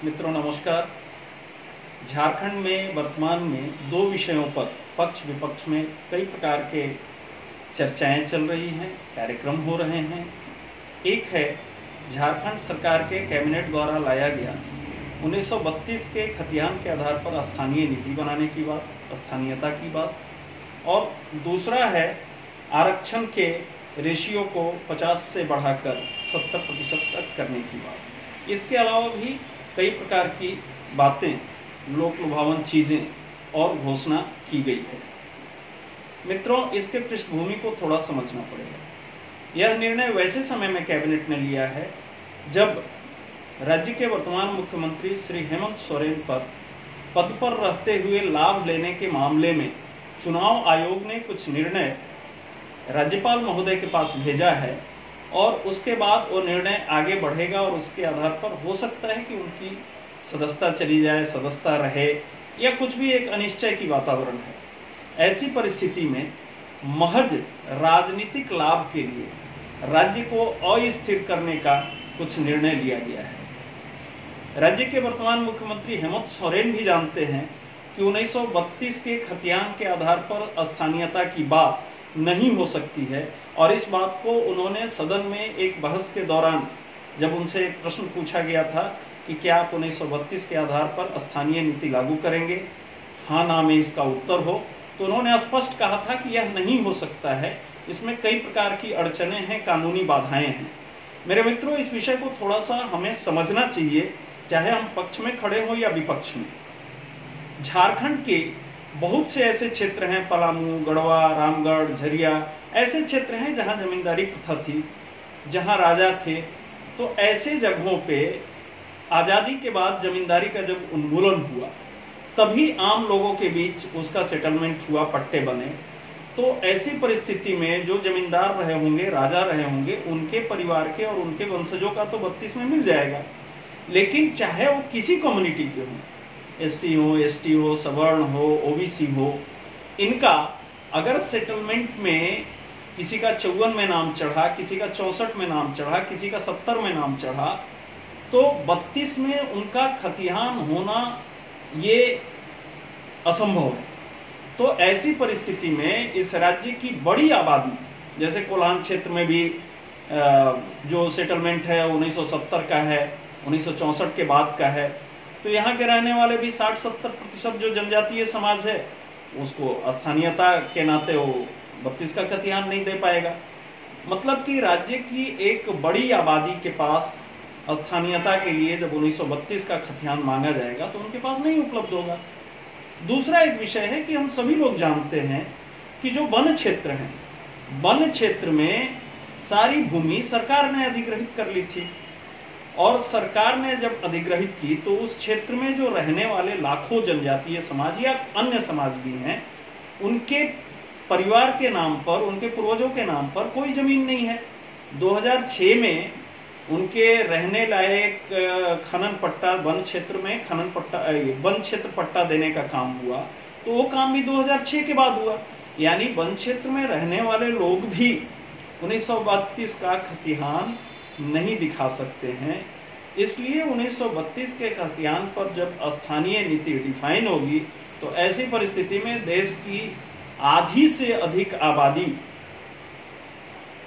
मित्रों नमस्कार। झारखंड में वर्तमान में दो विषयों पर पक्ष विपक्ष में कई प्रकार के चर्चाएं चल रही हैं, कार्यक्रम हो रहे हैं। एक है झारखंड सरकार के कैबिनेट द्वारा लाया गया 1932 के खतियान के आधार पर स्थानीय नीति बनाने की बात, स्थानीयता की बात, और दूसरा है आरक्षण के रेशियो को 50 से बढ़ाकर 70% तक करने की बात। इसके अलावा भी कई प्रकार की बातें, लोक लुभावन चीज़ें और घोषणा की गई है। मित्रों, इसके पृष्ठभूमि को थोड़ा समझना पड़ेगा। यह निर्णय वैसे समय में कैबिनेट ने लिया है जब राज्य के वर्तमान मुख्यमंत्री श्री हेमंत सोरेन पर पद पर रहते हुए लाभ लेने के मामले में चुनाव आयोग ने कुछ निर्णय राज्यपाल महोदय के पास भेजा है और उसके बाद वो निर्णय आगे बढ़ेगा और उसके आधार पर हो सकता है कि उनकी सदस्यता चली जाए, सदस्यता रहे, या कुछ भी एक अनिश्चय की वातावरण है। ऐसी परिस्थिति में महज राजनीतिक लाभ के लिए राज्य को अस्थिर करने का कुछ निर्णय लिया गया है। राज्य के वर्तमान मुख्यमंत्री हेमंत सोरेन भी जानते हैं कि 1932 के खतियान के आधार पर स्थानीयता की बात नहीं हो सकती है, और इस बात को उन्होंने सदन में एक बहस के दौरान, जब उनसे एक प्रश्न पूछा गया था कि क्या आप 1932 के आधार पर स्थानीय नीति लागू करेंगे, हाँ ना में इसका उत्तर हो, तो उन्होंने स्पष्ट कहा था कि यह नहीं हो सकता है, इसमें कई प्रकार की अड़चनें हैं, कानूनी बाधाएं हैं। मेरे मित्रों, इस विषय को थोड़ा सा हमें समझना चाहिए, चाहे हम पक्ष में खड़े हों या विपक्ष में। झारखंड के बहुत से ऐसे क्षेत्र हैं, पलामू, गढ़वा, रामगढ़, झरिया, ऐसे क्षेत्र हैं जहां जमींदारी प्रथा थी, जहां राजा थे। तो ऐसे जगहों पे आज़ादी के बाद जमींदारी का जब उन्मूलन हुआ, तभी आम लोगों के बीच उसका सेटलमेंट हुआ, पट्टे बने। तो ऐसी परिस्थिति में जो जमींदार रहे होंगे, राजा रहे होंगे, उनके परिवार के और उनके वंशजों का तो 32 में मिल जाएगा। लेकिन चाहे वो किसी कम्युनिटी के हों, एससी हो, एसटी हो, सवर्ण हो, ओबीसी हो, इनका अगर सेटलमेंट में किसी का 54 में नाम चढ़ा, किसी का 64 में नाम चढ़ा, किसी का 70 में नाम चढ़ा, तो 32 में उनका खतियान होना ये असंभव है। तो ऐसी परिस्थिति में इस राज्य की बड़ी आबादी, जैसे कोल्हान क्षेत्र में भी जो सेटलमेंट है 1970 का है, 1964 के बाद का है, तो यहाँ के रहने वाले भी 60-70% जो जनजातीय समाज है, उसको स्थानीयता के नाते वो 32 का खतियान नहीं दे पाएगा। मतलब कि राज्य की एक बड़ी आबादी के पास स्थानीयता के लिए जब 1932 का खतियान मांगा जाएगा तो उनके पास नहीं उपलब्ध होगा। दूसरा एक विषय है कि हम सभी लोग जानते हैं कि जो वन क्षेत्र हैं, वन क्षेत्र में सारी भूमि सरकार ने अधिग्रहित कर ली थी, और सरकार ने जब अधिग्रहित की तो उस क्षेत्र में जो रहने वाले लाखों जनजातीय समाज या अन्य समाज भी हैं, उनके परिवार के नाम पर, उनके पूर्वजों के नाम पर कोई जमीन नहीं है। 2006 में उनके रहने लायक खनन पट्टा, वन क्षेत्र में खनन पट्टा, वन क्षेत्र पट्टा देने का काम हुआ, तो वो काम भी 2006 के बाद हुआ। यानी वन क्षेत्र में रहने वाले लोग भी 1932 का खतियान नहीं दिखा सकते हैं। इसलिए 1932 के खतियान पर जब स्थानीय नीति डिफाइन होगी, तो ऐसी परिस्थिति में देश की आधी से अधिक आबादी,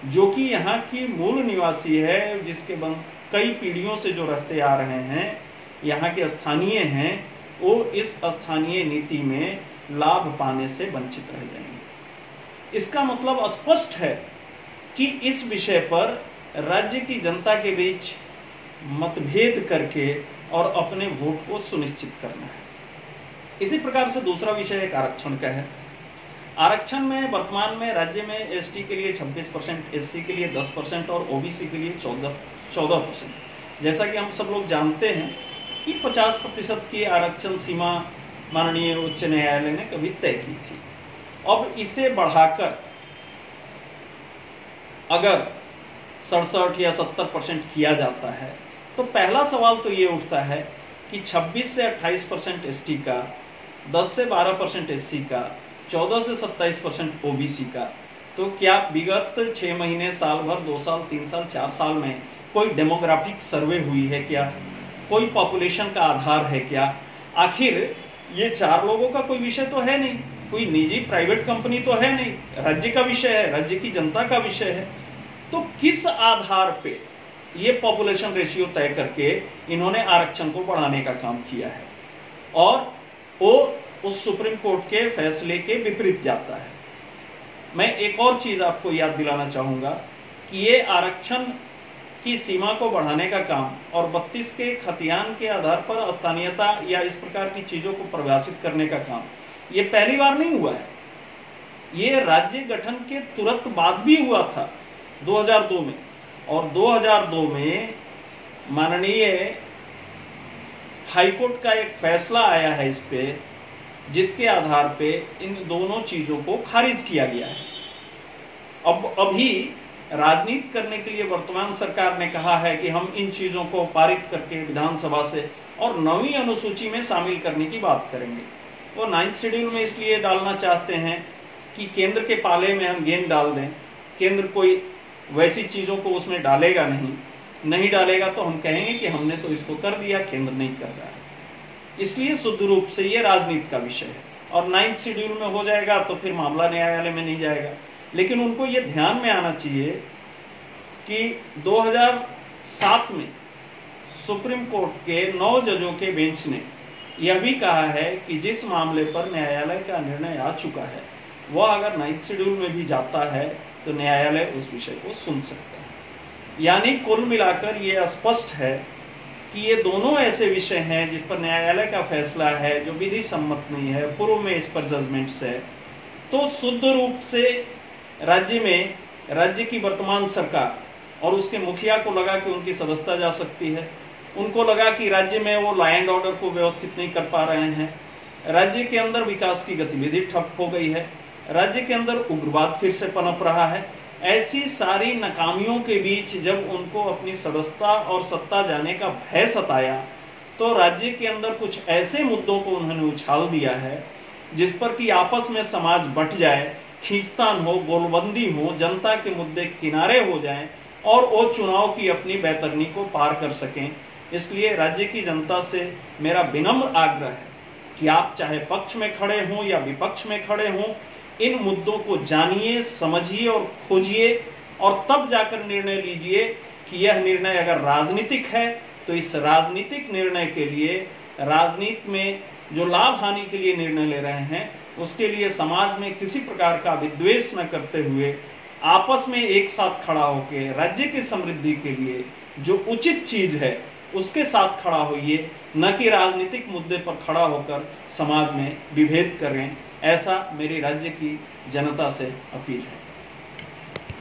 जो कि यहाँ की मूल निवासी है, जिसके वंश कई पीढ़ियों से जो रहते आ रहे हैं, यहाँ के स्थानीय हैं, वो इस स्थानीय नीति में लाभ पाने से वंचित रह जाएंगे। इसका मतलब स्पष्ट है कि इस विषय पर राज्य की जनता के बीच मतभेद करके और अपने वोट को सुनिश्चित करना है। इसी प्रकार से दूसरा विषय एक आरक्षण का है। आरक्षण में वर्तमान में राज्य में एसटी के लिए 26%, एससी के लिए 10% और ओबीसी के लिए 14%। जैसा कि हम सब लोग जानते हैं कि 50% की आरक्षण सीमा माननीय उच्च न्यायालय ने कभी तय की थी। अब इसे बढ़ाकर अगर 67 या 70% किया जाता है, तो पहला सवाल तो ये उठता है कि 26 से 28% एसटी का, 10 से 12% एससी का, 14 से 27% ओबीसी का, तो क्या विगत 6 महीने, साल भर, 2 साल, 3 साल, 4 साल में कोई डेमोग्राफिक सर्वे हुई है क्या? कोई पॉपुलेशन का आधार है क्या? आखिर ये 4 लोगों का कोई विषय तो है नहीं, कोई निजी प्राइवेट कंपनी तो है नहीं, राज्य का विषय है, राज्य की जनता का विषय है। तो किस आधार पे ये पॉपुलेशन रेशियो तय करके इन्होंने आरक्षण को बढ़ाने का काम किया है? और वो उस सुप्रीम कोर्ट के फैसले के विपरीत जाता है। मैं एक और चीज आपको याद दिलाना चाहूंगा कि ये आरक्षण की सीमा को बढ़ाने का काम और 32 के खतियान के आधार पर स्थानीयता या इस प्रकार की चीजों को परिभाषित करने का काम ये पहली बार नहीं हुआ है। ये राज्य गठन के तुरंत बाद भी हुआ था 2002 में, और 2002 में माननीय हाईकोर्ट का एक फैसला आया है इस पे, जिसके आधार पे इन दोनों चीजों को खारिज किया गया है। अब अभी राजनीति करने के लिए वर्तमान सरकार ने कहा है कि हम इन चीजों को पारित करके विधानसभा से और 9वीं अनुसूची में शामिल करने की बात करेंगे। वो 9th शेड्यूल में इसलिए डालना चाहते हैं कि केंद्र के पाले में हम गेंद डाल दें। केंद्र कोई वैसी चीजों को उसमें डालेगा नहीं डालेगा तो हम कहेंगे कि हमने तो इसको कर दिया, केंद्र नहीं कर रहा है। इसलिए शुद्ध रूप से ये राजनीति का विषय है, और 9th शेड्यूल में हो जाएगा तो फिर मामला न्यायालय में नहीं जाएगा। लेकिन उनको ये ध्यान में आना चाहिए कि 2007 में सुप्रीम कोर्ट के 9 जजों के बेंच ने यह भी कहा है कि जिस मामले पर न्यायालय का निर्णय आ चुका है वह अगर 9th शेड्यूल में भी जाता है तो न्यायालय उस विषय को सुन सकता है। यानी कुल मिलाकर ये स्पष्ट है कि ये दोनों ऐसे विषय हैं जिस पर न्यायालय का फैसला है जो विधि सम्मत नहीं है, पूर्व में इस पर जजमेंट्स है। तो शुद्ध रूप से राज्य की वर्तमान सरकार और उसके मुखिया को लगा कि उनकी सदस्यता जा सकती है। उनको लगा कि राज्य में वो लॉ एंड ऑर्डर को व्यवस्थित नहीं कर पा रहे हैं, राज्य के अंदर विकास की गतिविधि ठप हो गई है, राज्य के अंदर उग्रवाद फिर से पनप रहा है। ऐसी सारी नाकामियों के बीच जब उनको अपनी सदस्यता और सत्ता जाने का भय सताया तो राज्य के अंदर कुछ ऐसे मुद्दों को उन्होंने उछाल दिया है जिस पर कि आपस में समाज बट जाए, खींचतान हो, गोलबंदी हो, जनता के मुद्दे किनारे हो जाएं और वो चुनाव की अपनी बेतरनी को पार कर सकें। इसलिए राज्य की जनता से मेरा विनम्र आग्रह है कि आप चाहे पक्ष में खड़े हों या विपक्ष में खड़े हों, इन मुद्दों को जानिए, समझिए और खोजिए, और तब जाकर निर्णय लीजिए कि यह निर्णय अगर राजनीतिक है तो इस राजनीतिक निर्णय के लिए, राजनीति में जो लाभ हानि के लिए निर्णय ले रहे हैं उसके लिए समाज में किसी प्रकार का विद्वेष न करते हुए आपस में एक साथ खड़ा होकर राज्य की समृद्धि के लिए जो उचित चीज है उसके साथ खड़ा होइए, न कि राजनीतिक मुद्दे पर खड़ा होकर समाज में विभेद करें। ऐसा मेरी राज्य की जनता से अपील है।